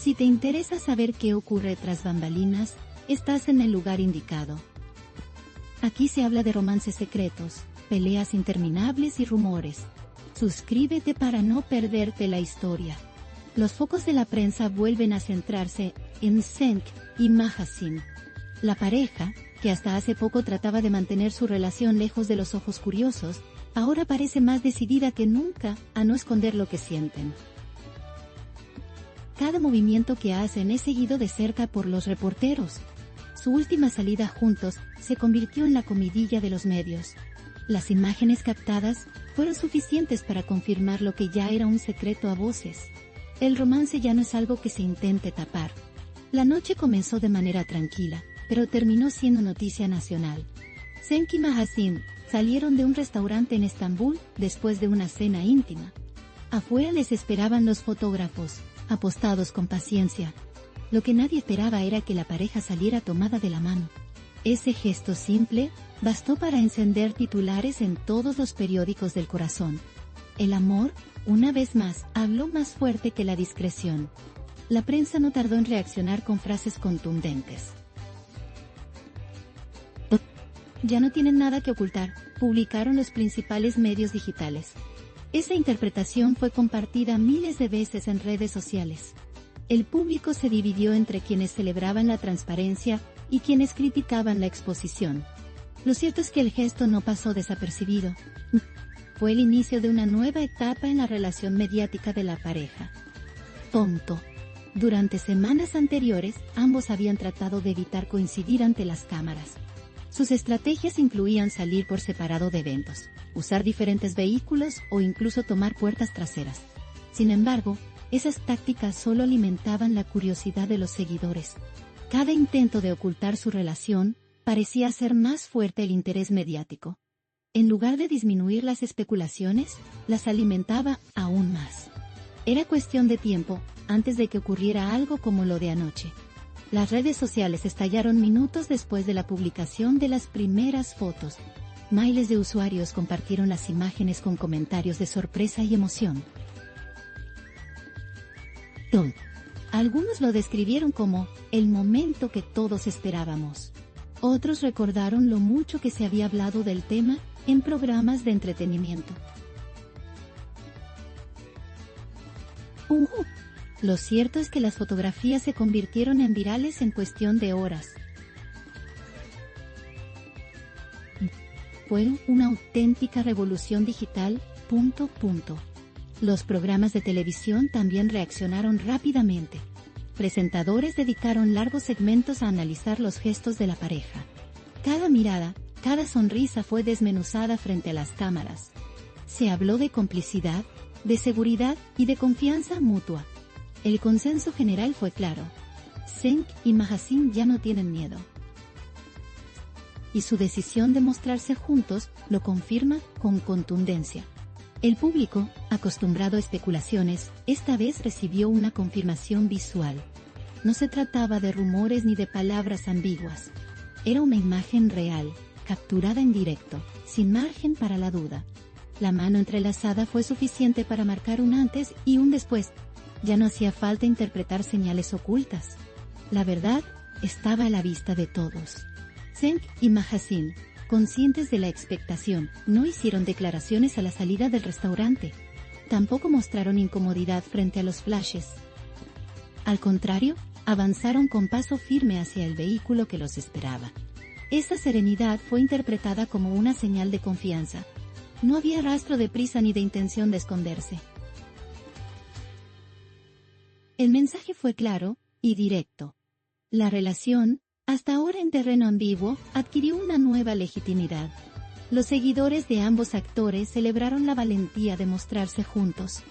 Si te interesa saber qué ocurre tras bambalinas, estás en el lugar indicado. Aquí se habla de romances secretos, peleas interminables y rumores. Suscríbete para no perderte la historia. Los focos de la prensa vuelven a centrarse en Cenk y Mahasin. La pareja, que hasta hace poco trataba de mantener su relación lejos de los ojos curiosos, ahora parece más decidida que nunca a no esconder lo que sienten. Cada movimiento que hacen es seguido de cerca por los reporteros. Su última salida juntos se convirtió en la comidilla de los medios. Las imágenes captadas fueron suficientes para confirmar lo que ya era un secreto a voces. El romance ya no es algo que se intente tapar. La noche comenzó de manera tranquila, pero terminó siendo noticia nacional. Cenk y Mahasin salieron de un restaurante en Estambul después de una cena íntima. Afuera les esperaban los fotógrafos, apostados con paciencia. Lo que nadie esperaba era que la pareja saliera tomada de la mano. Ese gesto simple bastó para encender titulares en todos los periódicos del corazón. El amor, una vez más, habló más fuerte que la discreción. La prensa no tardó en reaccionar con frases contundentes. Ya no tienen nada que ocultar, publicaron los principales medios digitales. Esa interpretación fue compartida miles de veces en redes sociales. El público se dividió entre quienes celebraban la transparencia y quienes criticaban la exposición. Lo cierto es que el gesto no pasó desapercibido. Fue el inicio de una nueva etapa en la relación mediática de la pareja. Tonto. Durante semanas anteriores, ambos habían tratado de evitar coincidir ante las cámaras. Sus estrategias incluían salir por separado de eventos, usar diferentes vehículos o incluso tomar puertas traseras. Sin embargo, esas tácticas solo alimentaban la curiosidad de los seguidores. Cada intento de ocultar su relación parecía hacer más fuerte el interés mediático. En lugar de disminuir las especulaciones, las alimentaba aún más. Era cuestión de tiempo antes de que ocurriera algo como lo de anoche. Las redes sociales estallaron minutos después de la publicación de las primeras fotos. Miles de usuarios compartieron las imágenes con comentarios de sorpresa y emoción. Algunos lo describieron como el momento que todos esperábamos. Otros recordaron lo mucho que se había hablado del tema en programas de entretenimiento. Lo cierto es que las fotografías se convirtieron en virales en cuestión de horas. Fue una auténtica revolución digital. Los programas de televisión también reaccionaron rápidamente. Presentadores dedicaron largos segmentos a analizar los gestos de la pareja. Cada mirada, cada sonrisa fue desmenuzada frente a las cámaras. Se habló de complicidad, de seguridad y de confianza mutua. El consenso general fue claro. Cenk y Mahasin ya no tienen miedo. Y su decisión de mostrarse juntos lo confirma con contundencia. El público, acostumbrado a especulaciones, esta vez recibió una confirmación visual. No se trataba de rumores ni de palabras ambiguas. Era una imagen real, capturada en directo, sin margen para la duda. La mano entrelazada fue suficiente para marcar un antes y un después. Ya no hacía falta interpretar señales ocultas. La verdad estaba a la vista de todos. Cenk y Mahasin, conscientes de la expectación, no hicieron declaraciones a la salida del restaurante. Tampoco mostraron incomodidad frente a los flashes. Al contrario, avanzaron con paso firme hacia el vehículo que los esperaba. Esa serenidad fue interpretada como una señal de confianza. No había rastro de prisa ni de intención de esconderse. El mensaje fue claro y directo. La relación, hasta ahora en terreno ambiguo, adquirió una nueva legitimidad. Los seguidores de ambos actores celebraron la valentía de mostrarse juntos.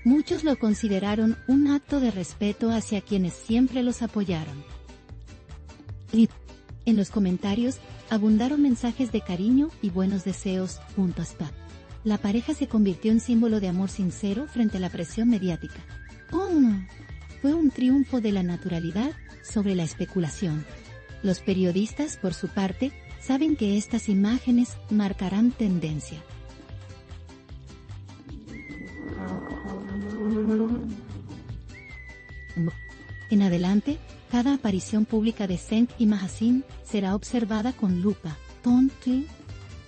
Muchos lo consideraron un acto de respeto hacia quienes siempre los apoyaron. Y en los comentarios abundaron mensajes de cariño y buenos deseos. La pareja se convirtió en símbolo de amor sincero frente a la presión mediática. Fue un triunfo de la naturalidad sobre la especulación. Los periodistas, por su parte, saben que estas imágenes marcarán tendencia. En adelante, cada aparición pública de Zeng y Mahasine será observada con lupa.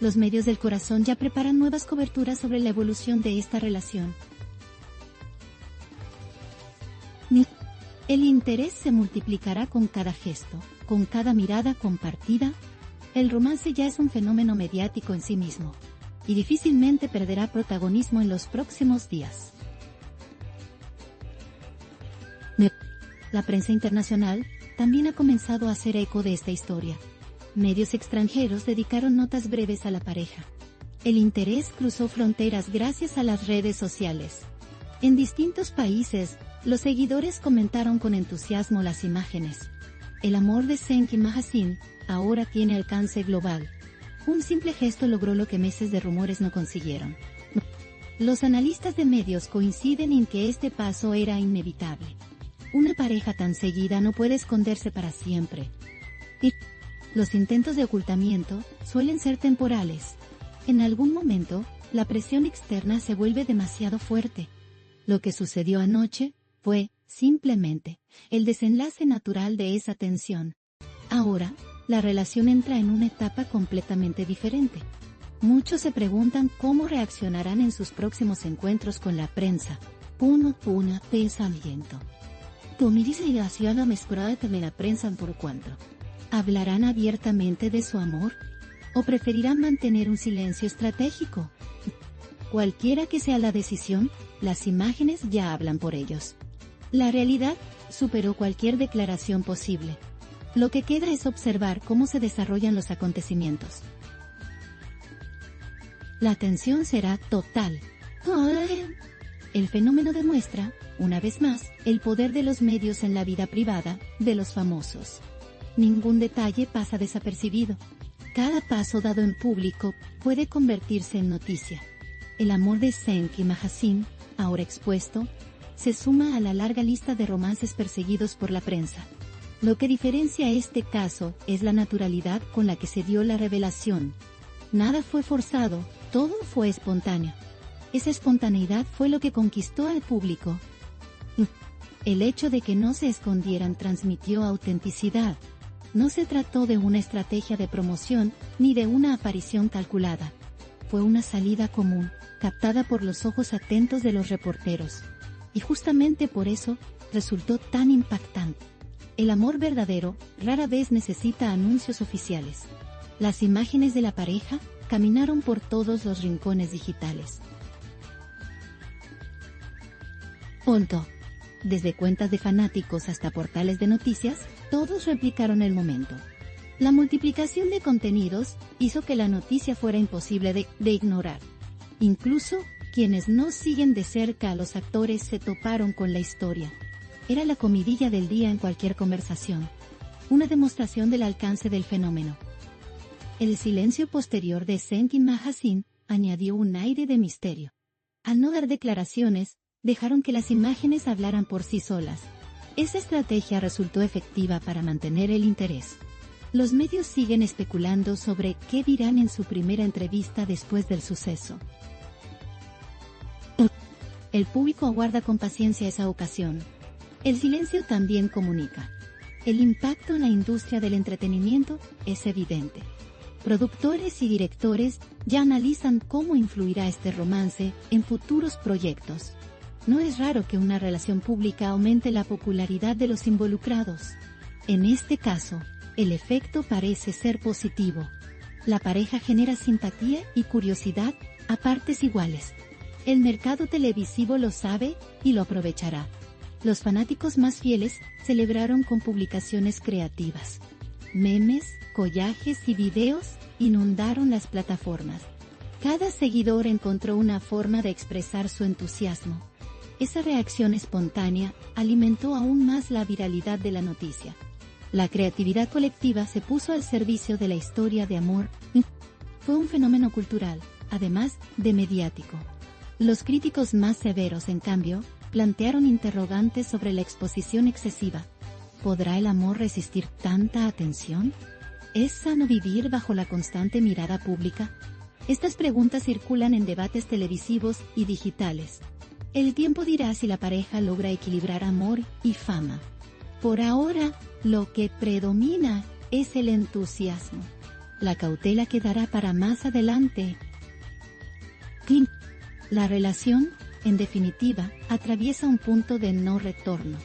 Los medios del corazón ya preparan nuevas coberturas sobre la evolución de esta relación. El interés se multiplicará con cada gesto, con cada mirada compartida. El romance ya es un fenómeno mediático en sí mismo, y difícilmente perderá protagonismo en los próximos días. La prensa internacional también ha comenzado a hacer eco de esta historia. Medios extranjeros dedicaron notas breves a la pareja. El interés cruzó fronteras gracias a las redes sociales. En distintos países, los seguidores comentaron con entusiasmo las imágenes. El amor de Zeng y Mahasine ahora tiene alcance global. Un simple gesto logró lo que meses de rumores no consiguieron. Los analistas de medios coinciden en que este paso era inevitable. Una pareja tan seguida no puede esconderse para siempre. Y los intentos de ocultamiento suelen ser temporales. En algún momento, la presión externa se vuelve demasiado fuerte. Lo que sucedió anoche fue, simplemente, el desenlace natural de esa tensión. Ahora, la relación entra en una etapa completamente diferente. Muchos se preguntan cómo reaccionarán en sus próximos encuentros con la prensa. Pensamiento. La mezclada de la prensa por cuanto. ¿Hablarán abiertamente de su amor? ¿O preferirán mantener un silencio estratégico? Cualquiera que sea la decisión, las imágenes ya hablan por ellos. La realidad superó cualquier declaración posible. Lo que queda es observar cómo se desarrollan los acontecimientos. La atención será total. El fenómeno demuestra, una vez más, el poder de los medios en la vida privada de los famosos. Ningún detalle pasa desapercibido. Cada paso dado en público puede convertirse en noticia. El amor de Zeng y Mahasine, ahora expuesto, se suma a la larga lista de romances perseguidos por la prensa. Lo que diferencia este caso es la naturalidad con la que se dio la revelación. Nada fue forzado, todo fue espontáneo. Esa espontaneidad fue lo que conquistó al público. El hecho de que no se escondieran transmitió autenticidad. No se trató de una estrategia de promoción, ni de una aparición calculada. Fue una salida común, captada por los ojos atentos de los reporteros. Y justamente por eso, resultó tan impactante. El amor verdadero rara vez necesita anuncios oficiales. Las imágenes de la pareja caminaron por todos los rincones digitales. Desde cuentas de fanáticos hasta portales de noticias, todos replicaron el momento. La multiplicación de contenidos hizo que la noticia fuera imposible de ignorar. Incluso, quienes no siguen de cerca a los actores se toparon con la historia. Era la comidilla del día en cualquier conversación. Una demostración del alcance del fenómeno. El silencio posterior de Zeng y Mahasine añadió un aire de misterio. Al no dar declaraciones, dejaron que las imágenes hablaran por sí solas. Esa estrategia resultó efectiva para mantener el interés. Los medios siguen especulando sobre qué dirán en su primera entrevista después del suceso. El público aguarda con paciencia esa ocasión. El silencio también comunica. El impacto en la industria del entretenimiento es evidente. Productores y directores ya analizan cómo influirá este romance en futuros proyectos. No es raro que una relación pública aumente la popularidad de los involucrados. En este caso, el efecto parece ser positivo. La pareja genera simpatía y curiosidad a partes iguales. El mercado televisivo lo sabe y lo aprovechará. Los fanáticos más fieles celebraron con publicaciones creativas. Memes, collages y videos inundaron las plataformas. Cada seguidor encontró una forma de expresar su entusiasmo. Esa reacción espontánea alimentó aún más la viralidad de la noticia. La creatividad colectiva se puso al servicio de la historia de amor. Fue un fenómeno cultural, además de mediático. Los críticos más severos, en cambio, plantearon interrogantes sobre la exposición excesiva. ¿Podrá el amor resistir tanta atención? ¿Es sano vivir bajo la constante mirada pública? Estas preguntas circulan en debates televisivos y digitales. El tiempo dirá si la pareja logra equilibrar amor y fama. Por ahora, lo que predomina es el entusiasmo. La cautela quedará para más adelante. Fin. La relación, en definitiva, atraviesa un punto de no retorno.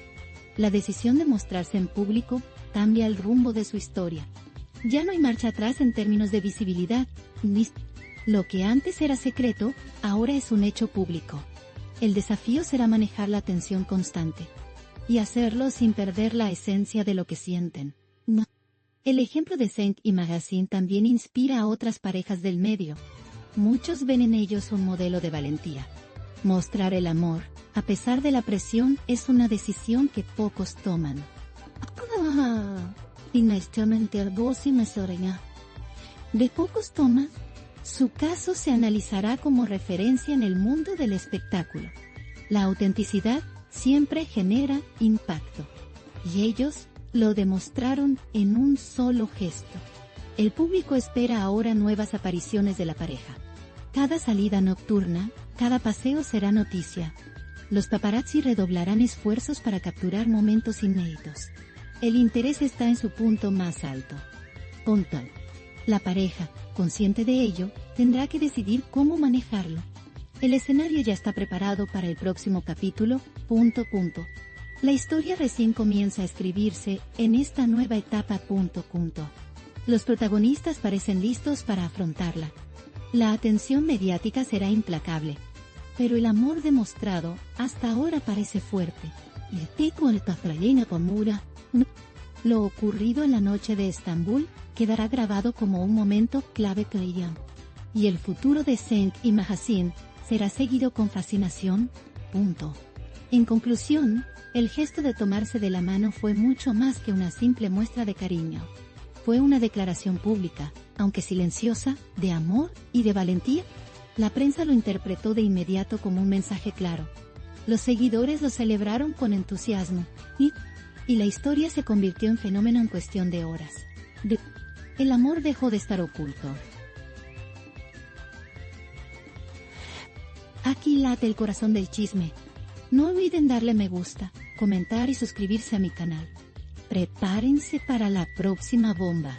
La decisión de mostrarse en público cambia el rumbo de su historia. Ya no hay marcha atrás en términos de visibilidad, ni lo que antes era secreto, ahora es un hecho público. El desafío será manejar la tensión constante y hacerlo sin perder la esencia de lo que sienten. No. El ejemplo de Saint y Magazine también inspira a otras parejas del medio. Muchos ven en ellos un modelo de valentía. Mostrar el amor, a pesar de la presión, es una decisión que pocos toman. De pocos toman, su caso se analizará como referencia en el mundo del espectáculo. La autenticidad siempre genera impacto. Y ellos lo demostraron en un solo gesto. El público espera ahora nuevas apariciones de la pareja. Cada salida nocturna, cada paseo será noticia. Los paparazzi redoblarán esfuerzos para capturar momentos inéditos. El interés está en su punto más alto. Puntual. La pareja, consciente de ello, tendrá que decidir cómo manejarlo. El escenario ya está preparado para el próximo capítulo. La historia recién comienza a escribirse en esta nueva etapa. Los protagonistas parecen listos para afrontarla. La atención mediática será implacable. Pero el amor demostrado hasta ahora parece fuerte. Lo ocurrido en la noche de Estambul quedará grabado como un momento clave y el futuro de Saint y Magazine será seguido con fascinación. En conclusión, el gesto de tomarse de la mano fue mucho más que una simple muestra de cariño. Fue una declaración pública, aunque silenciosa, de amor y de valentía. La prensa lo interpretó de inmediato como un mensaje claro. Los seguidores lo celebraron con entusiasmo, y la historia se convirtió en fenómeno en cuestión de horas. El amor dejó de estar oculto. Aquí late el corazón del chisme. No olviden darle me gusta, comentar y suscribirse a mi canal. Prepárense para la próxima bomba.